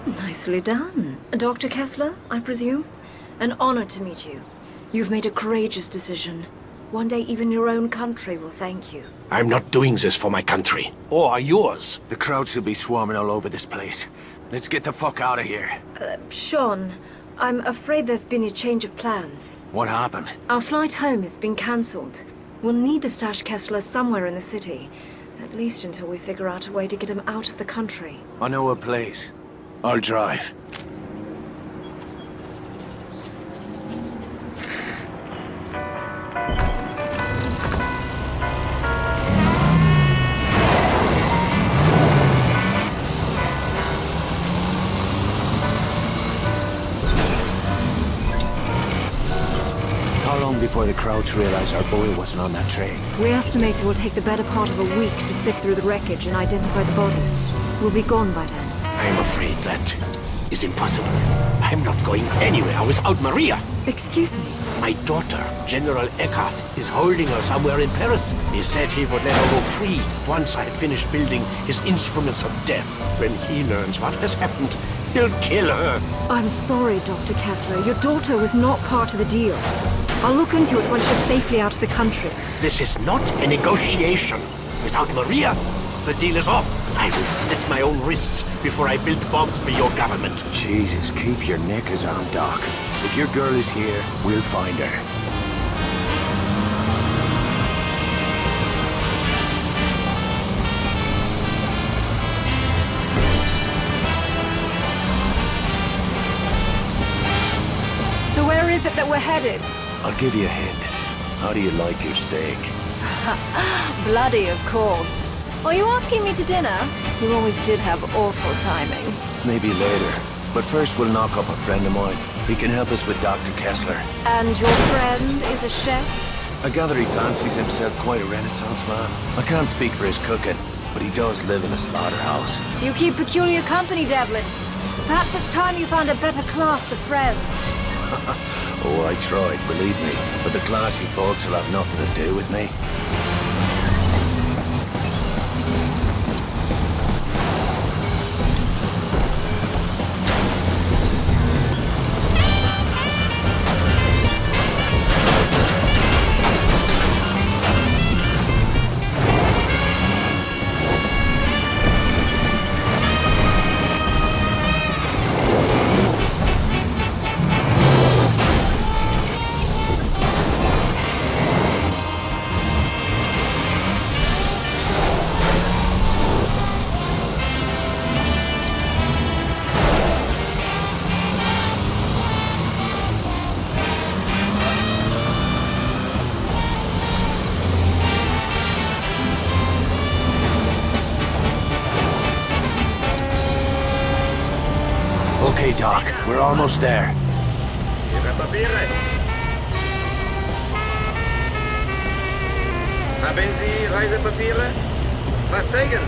Nicely done. Dr. Kessler, I presume? An honor to meet you. You've made a courageous decision. One day even your own country will thank you. I'm not doing this for my country. Or yours. The crowd should be swarming all over this place. Let's get the fuck out of here. Sean, I'm afraid there's been a change of plans. What happened? Our flight home has been cancelled. We'll need to stash Kessler somewhere in the city. At least until we figure out a way to get him out of the country. I know a place. I'll drive. Before the crowds realize our boy wasn't on that train. We estimate it will take the better part of a week to sift through the wreckage and identify the bodies. We'll be gone by then. I'm afraid that is impossible. I'm not going anywhere without Maria. Excuse me? My daughter, General Eckhart, is holding her somewhere in Paris. He said he would let her go free once I had finished building his instruments of death. When he learns what has happened, he'll kill her. I'm sorry, Dr. Kessler. Your daughter was not part of the deal. I'll look into it once she's safely out of the country. This is not a negotiation. Without Maria, the deal is off. I will slit my own wrists before I build bombs for your government. Jesus, keep your knickers on, Doc. If your girl is here, we'll find her. So where is it that we're headed? I'll give you a hint. How do you like your steak? Bloody, of course. Are you asking me to dinner? You always did have awful timing. Maybe later. But first we'll knock up a friend of mine. He can help us with Dr. Kessler. And your friend is a chef? I gather he fancies himself quite a Renaissance man. I can't speak for his cooking, but he does live in a slaughterhouse. You keep peculiar company, Devlin. Perhaps it's time you found a better class of friends. Oh, I tried, believe me. But the classy folks will have nothing to do with me. Okay, Doc, we're almost there. Ihre Papiere. Haben Sie Reisepapiere? Mal zeigen.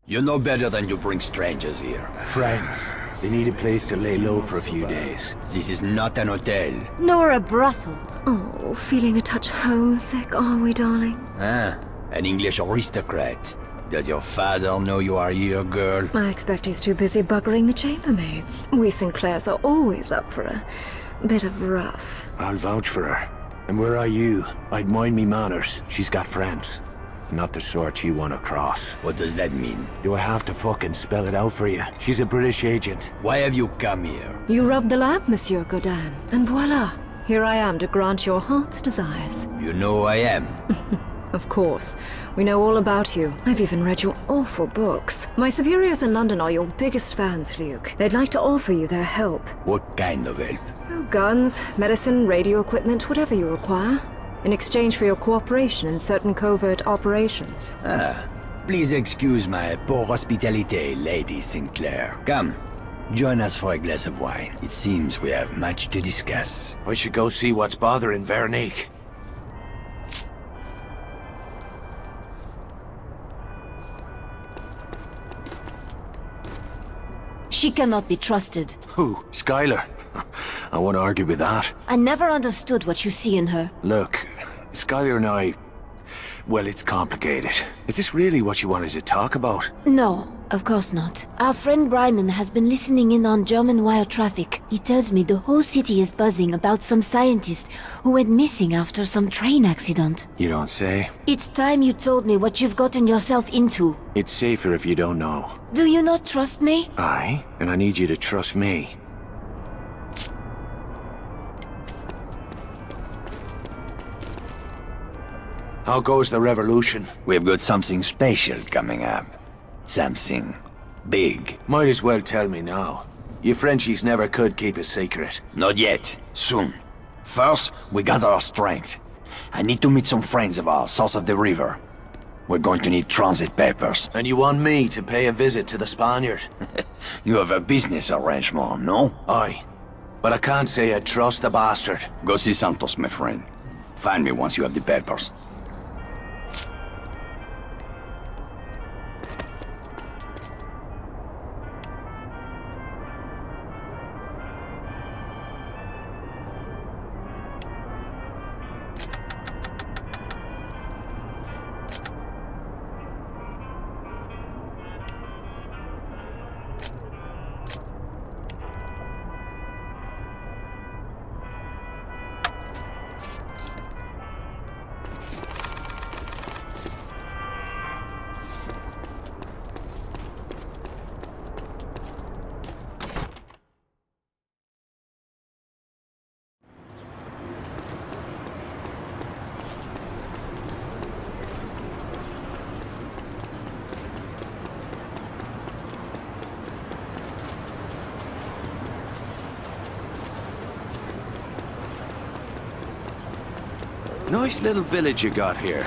You know better than to bring strangers here. Friends. They need a place to lay low for a few days. This is not an hotel. Nor a brothel. Oh, feeling a touch homesick, are we, darling? Ah, an English aristocrat. Does your father know you are here, girl? I expect he's too busy buggering the chambermaids. We Sinclairs are always up for a bit of rough. I'll vouch for her. And where are you? I'd mind me manners. She's got friends. not the sort you want to cross. What does that mean? Do I have to fucking spell it out for you? She's a British agent. Why have you come here? You rubbed the lamp, Monsieur Godin, and voila! Here I am to grant your heart's desires. You know who I am. Of course. We know all about you. I've even read your awful books. My superiors in London are your biggest fans, Luke. They'd like to offer you their help. What kind of help? Oh, guns, medicine, radio equipment, whatever you require. In exchange for your cooperation in certain covert operations. Ah, please excuse my poor hospitality, Lady Sinclair. Come, join us for a glass of wine. It seems we have much to discuss. I should go see what's bothering Veronique. She cannot be trusted. Who? Skylar? I won't argue with that. I never understood what you see in her. Look, Skylar and I... Well, it's complicated. Is this really what you wanted to talk about? No, of course not. Our friend Bryman has been listening in on German wire traffic. He tells me the whole city is buzzing about some scientist who went missing after some train accident. You don't say. It's time you told me what you've gotten yourself into. It's safer if you don't know. Do you not trust me? Aye, and I need you to trust me. How goes the revolution? We've got something special coming up. Something big. Might as well tell me now. You Frenchies never could keep a secret. Not yet. Soon. First, we gather our strength. I need to meet some friends of ours south of the river. We're going to need transit papers. And you want me to pay a visit to the Spaniard? You have a business arrangement, no? Aye. But I can't say I trust the bastard. Go see Santos, my friend. Find me once you have the papers. Nice little village you got here.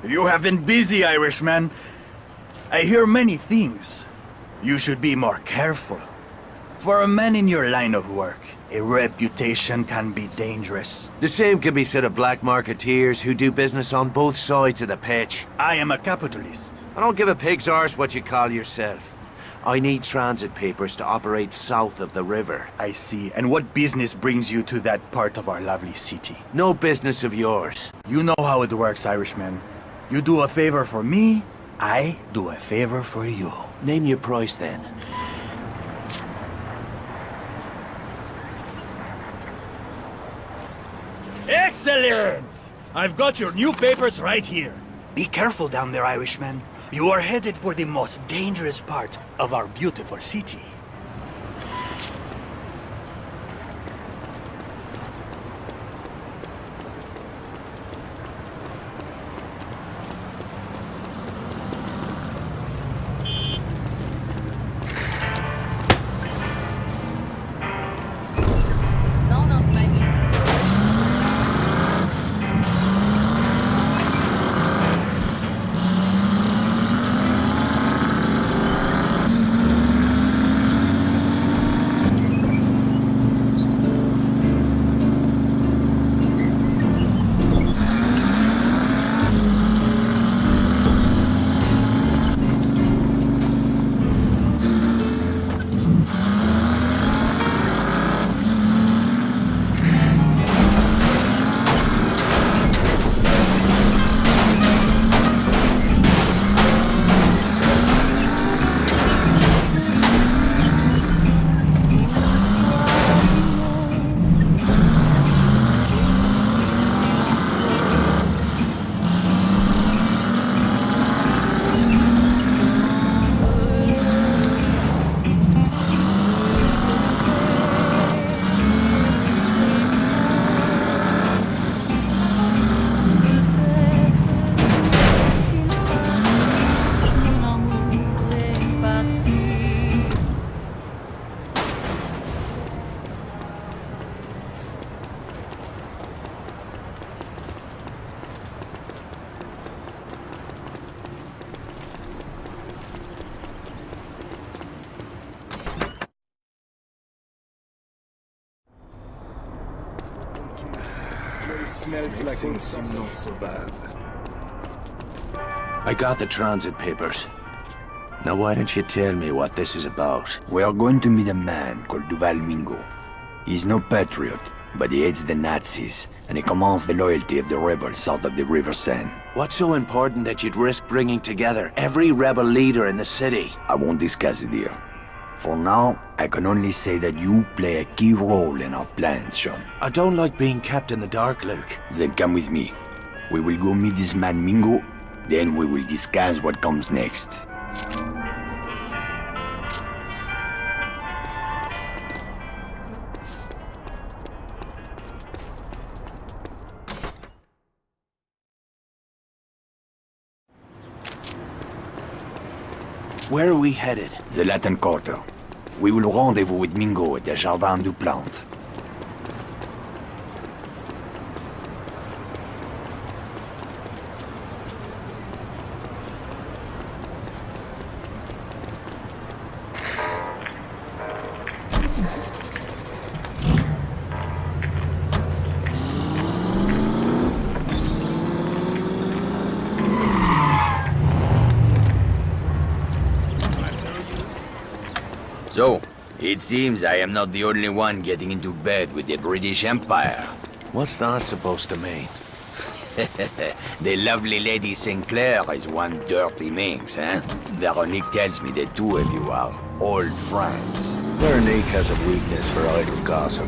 You have been busy, Irishman. I hear many things. You should be more careful. For a man in your line of work, a reputation can be dangerous. The same can be said of black marketeers who do business on both sides of the pitch. I am a capitalist. I don't give a pig's arse what you call yourself. I need transit papers to operate south of the river. I see. And what business brings you to that part of our lovely city? No business of yours. You know how it works, Irishman. You do a favor for me, I do a favor for you. Name your price then. Excellent! I've got your new papers right here. Be careful down there, Irishman. You are headed for the most dangerous part of our beautiful city. Smells like it's not so bad. I got the transit papers. Now why don't you tell me what this is about? We are going to meet a man called Duval Mingo. He's no patriot, but he hates the Nazis, and he commands the loyalty of the rebels south of the River Seine. What's so important that you'd risk bringing together every rebel leader in the city? I won't discuss it here. For now, I can only say that you play a key role in our plans, Sean. I don't like being kept in the dark, Luke. Then come with me. We will go meet this man Mingo, then we will discuss what comes next. Where are we headed? The Latin Quarter. We will rendezvous with Mingo at the Jardin du Plante. So, it seems I am not the only one getting into bed with the British Empire. What's that supposed to mean? The lovely Lady Sinclair is one dirty minx, eh? Veronique tells me the two of you are old friends. Veronique has a weakness for idle gossip.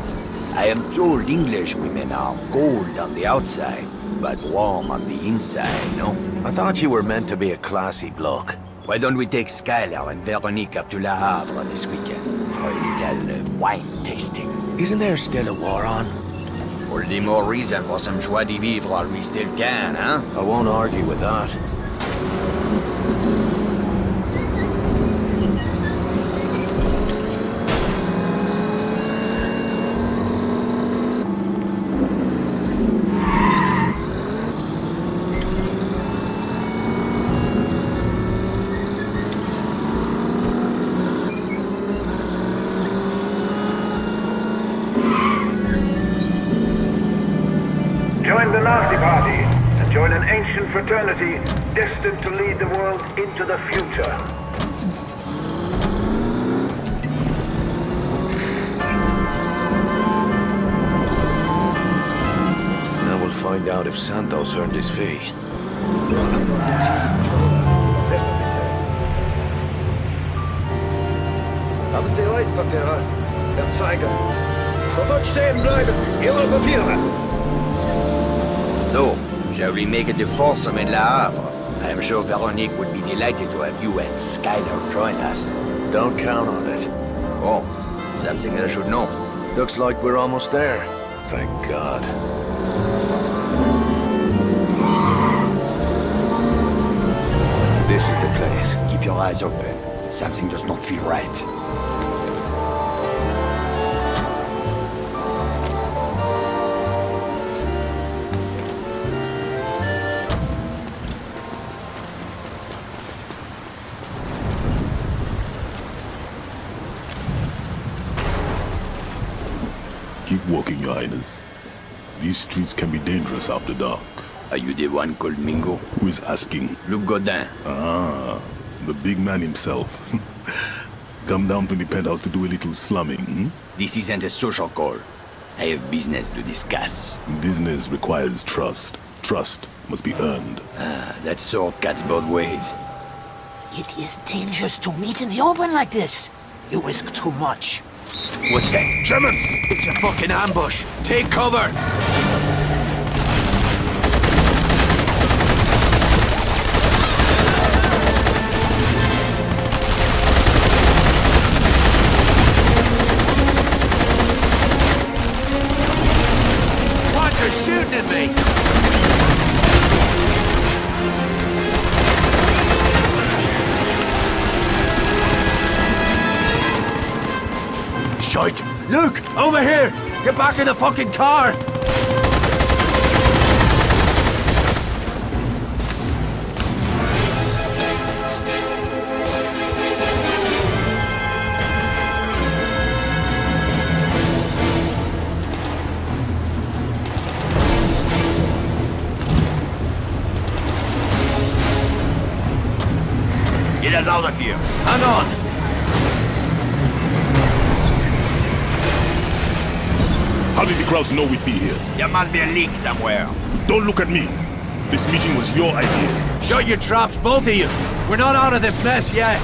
I am told English women are cold on the outside, but warm on the inside, no? I thought you were meant to be a classy bloke. Why don't we take Skylar and Veronique up to Le Havre this weekend for a little wine tasting? Isn't there still a war on? All the more reason for some joie de vivre while we still can, huh? I won't argue with that. Join the Nazi Party and join an ancient fraternity destined to lead the world into the future. Now we'll find out if Santos earned his fee. Haben Sie Reispapiere? Der Zeiger. Sofort stehen bleiben. Ihre Papiere. remake de Foursome in La Havre. I am sure Veronique would be delighted to have you and Skylar join us. Don't count on it. Oh, something I should know. Looks like we're almost there. Thank God. This is the place. Keep your eyes open. Something does not feel right. Keep walking, Your Highness. These streets can be dangerous after dark. Are you the one called Mingo? Who is asking? Luc Godin. Ah, the big man himself. Come down to the penthouse to do a little slumming, hmm? This isn't a social call. I have business to discuss. Business requires trust. Trust must be earned. That sword cuts both ways. It is dangerous to meet in the open like this. You risk too much. What's that? Germans! It's a fucking ambush. Take cover. What? They're shooting at me. Shite! Luke! Over here! Get back in the fucking car! Get us out of here. Hang on! How did the crowds know we'd be here? There must be a leak somewhere. Don't look at me. This meeting was your idea. Shut your traps, both of you! We're not out of this mess yet!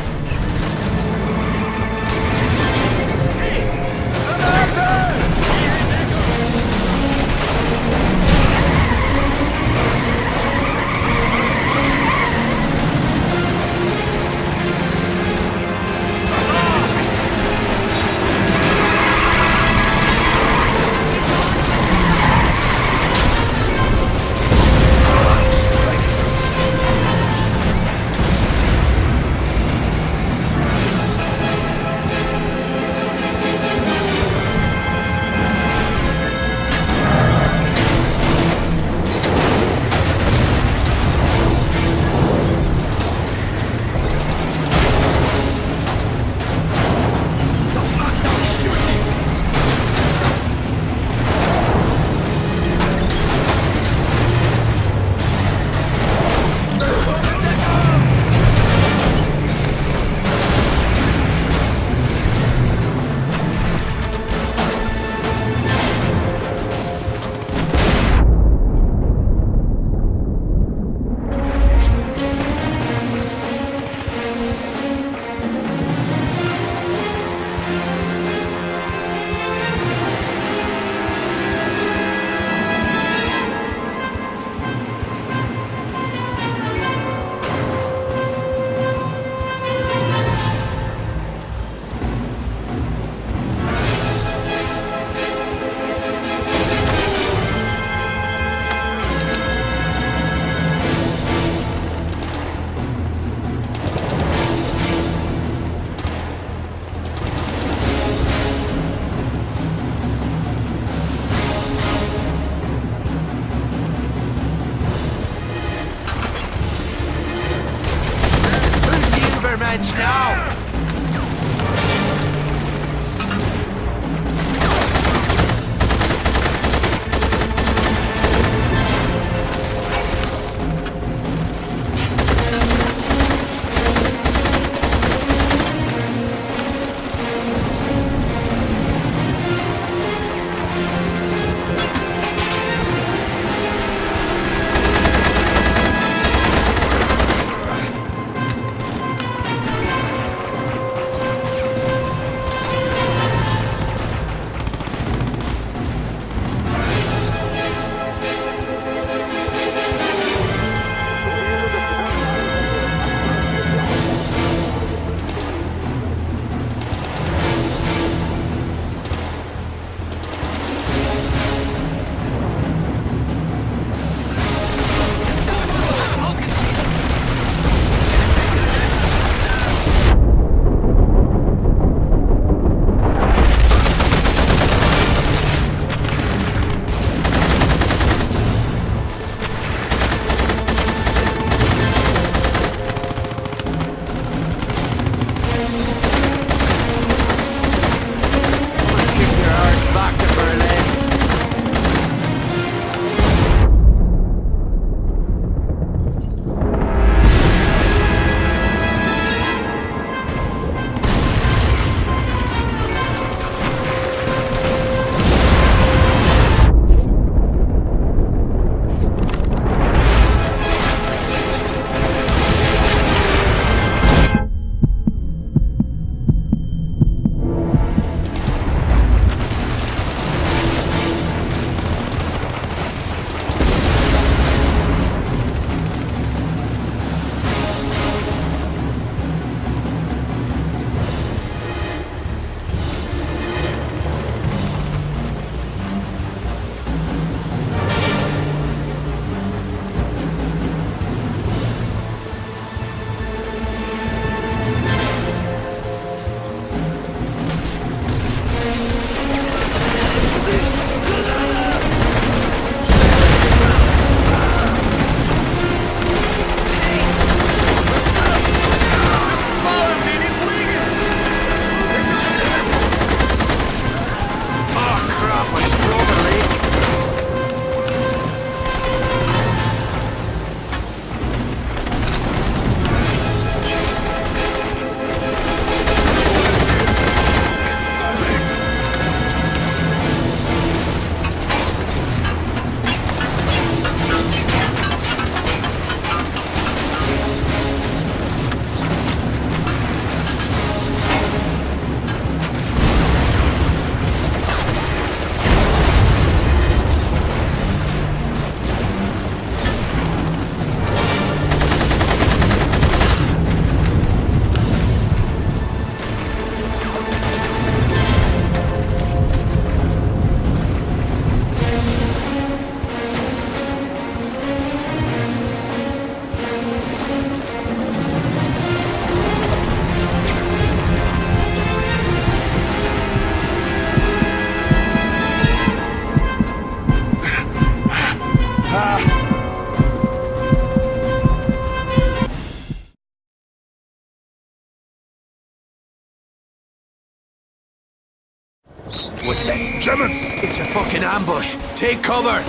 Germans! It's a fucking ambush. Take cover.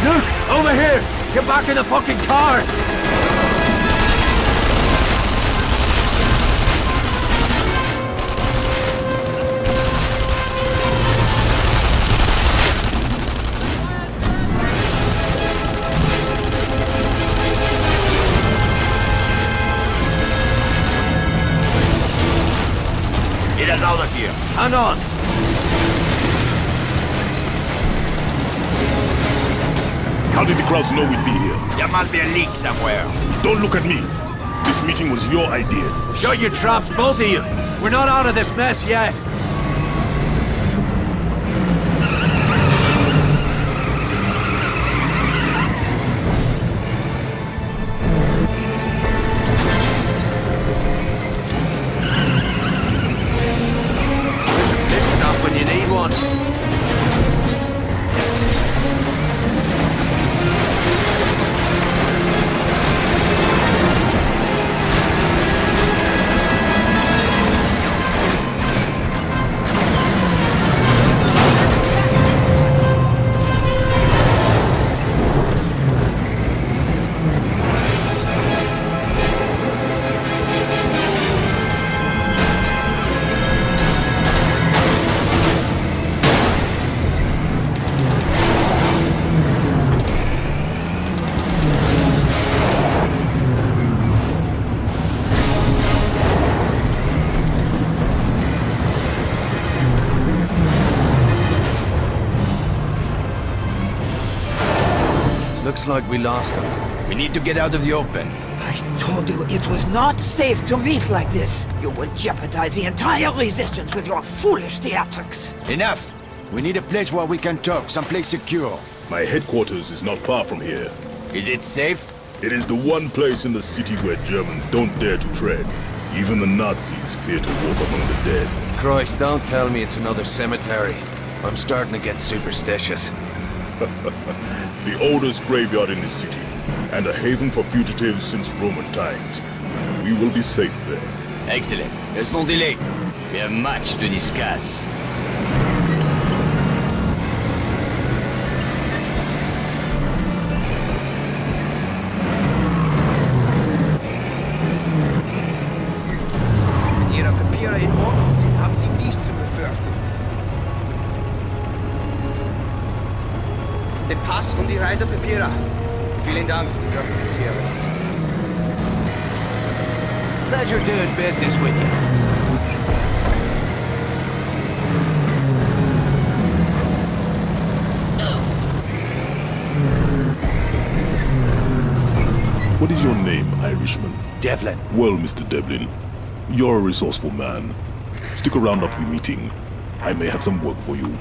Luke, over here! Get back in the fucking car! Get us out of here. Hang on. How did the crowds know we'd be here? There must be a leak somewhere. Don't look at me. This meeting was your idea. Shut your traps, both of you. We're not out of this mess yet. There's a pit stop when you need one. Looks like we lost him. We need to get out of the open. I told you it was not safe to meet like this. You would jeopardize the entire resistance with your foolish theatrics. Enough! We need a place where we can talk, someplace secure. My headquarters is not far from here. Is it safe? It is the one place in the city where Germans don't dare to tread. Even the Nazis fear to walk among the dead. Christ, don't tell me it's another cemetery. I'm starting to get superstitious. The oldest graveyard in the city, and a haven for fugitives since Roman times. We will be safe there. Excellent. There's no delay. We have much to discuss. Wenn Ihre Papiere in Ordnung sind, haben Sie nichts zu befürchten. Den Pass und die Reisepapiere. Vielen Dank, Sie dürfen es hier. Pleasure doing business with you. What is your name, Irishman? Devlin. Well, Mr. Devlin, you're a resourceful man. Stick around after the meeting. I may have some work for you.